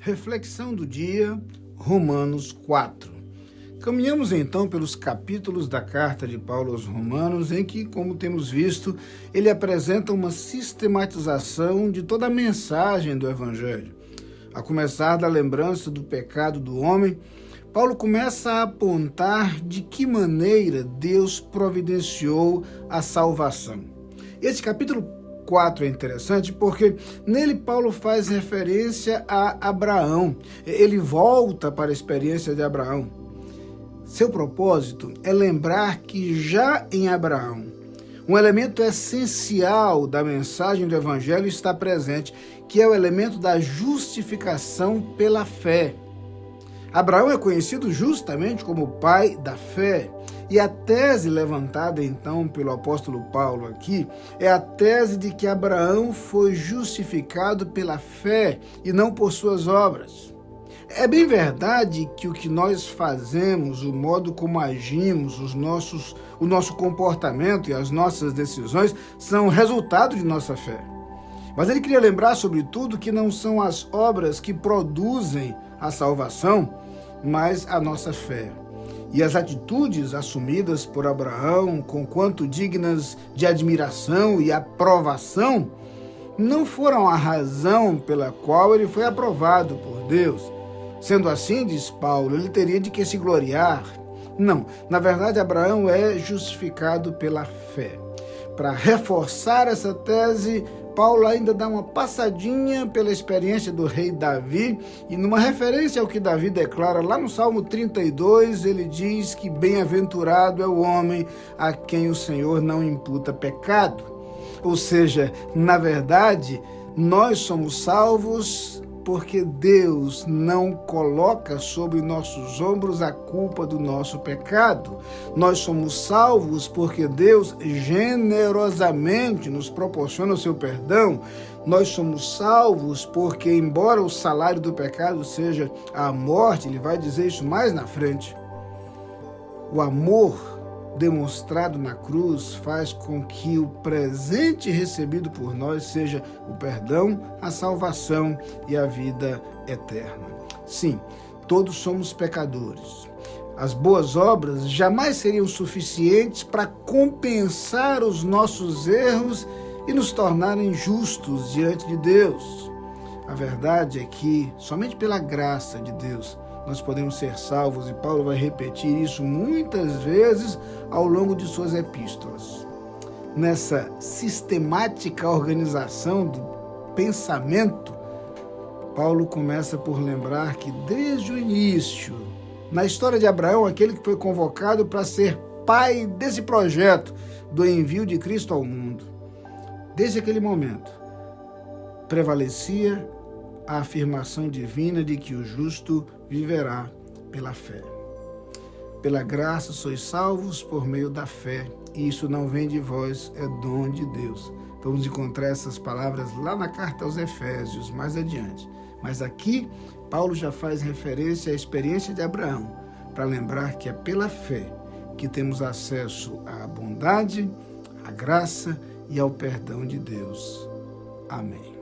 Reflexão do dia, Romanos 4. Caminhamos então pelos capítulos da carta de Paulo aos Romanos, em que, como temos visto, ele apresenta uma sistematização de toda a mensagem do Evangelho. A começar da lembrança do pecado do homem, Paulo começa a apontar de que maneira Deus providenciou a salvação. Esse capítulo 4 é interessante porque nele Paulo faz referência a Abraão. Ele volta para a experiência de Abraão. Seu propósito é lembrar que já em Abraão, um elemento essencial da mensagem do Evangelho está presente, que é o elemento da justificação pela fé. Abraão é conhecido justamente como o pai da fé. E a tese levantada então pelo apóstolo Paulo aqui é a tese de que Abraão foi justificado pela fé e não por suas obras. É bem verdade que o que nós fazemos, o modo como agimos, o nosso comportamento e as nossas decisões são resultado de nossa fé. Mas ele queria lembrar, sobretudo, que não são as obras que produzem a salvação, mas a nossa fé. E as atitudes assumidas por Abraão, conquanto dignas de admiração e aprovação, não foram a razão pela qual ele foi aprovado por Deus. Sendo assim, diz Paulo, ele teria de que se gloriar. Não, na verdade, Abraão é justificado pela fé. Para reforçar essa tese, Paulo ainda dá uma passadinha pela experiência do rei Davi e numa referência ao que Davi declara lá no Salmo 32, ele diz que bem-aventurado é o homem a quem o Senhor não imputa pecado. Ou seja, na verdade, nós somos salvos porque Deus não coloca sobre nossos ombros a culpa do nosso pecado. Nós somos salvos porque Deus generosamente nos proporciona o seu perdão. Nós somos salvos porque, embora o salário do pecado seja a morte, ele vai dizer isso mais na frente, o amor demonstrado na cruz faz com que o presente recebido por nós seja o perdão, a salvação e a vida eterna. Sim, todos somos pecadores. As boas obras jamais seriam suficientes para compensar os nossos erros e nos tornarem justos diante de Deus. A verdade é que somente pela graça de Deus nós podemos ser salvos, e Paulo vai repetir isso muitas vezes ao longo de suas epístolas. Nessa sistemática organização do pensamento, Paulo começa por lembrar que desde o início, na história de Abraão, aquele que foi convocado para ser pai desse projeto do envio de Cristo ao mundo, desde aquele momento, prevalecia a afirmação divina de que o justo viverá pela fé. Pela graça sois salvos por meio da fé, e isso não vem de vós, é dom de Deus. Vamos encontrar essas palavras lá na carta aos Efésios, mais adiante. Mas aqui, Paulo já faz referência à experiência de Abraão, para lembrar que é pela fé que temos acesso à bondade, à graça e ao perdão de Deus. Amém.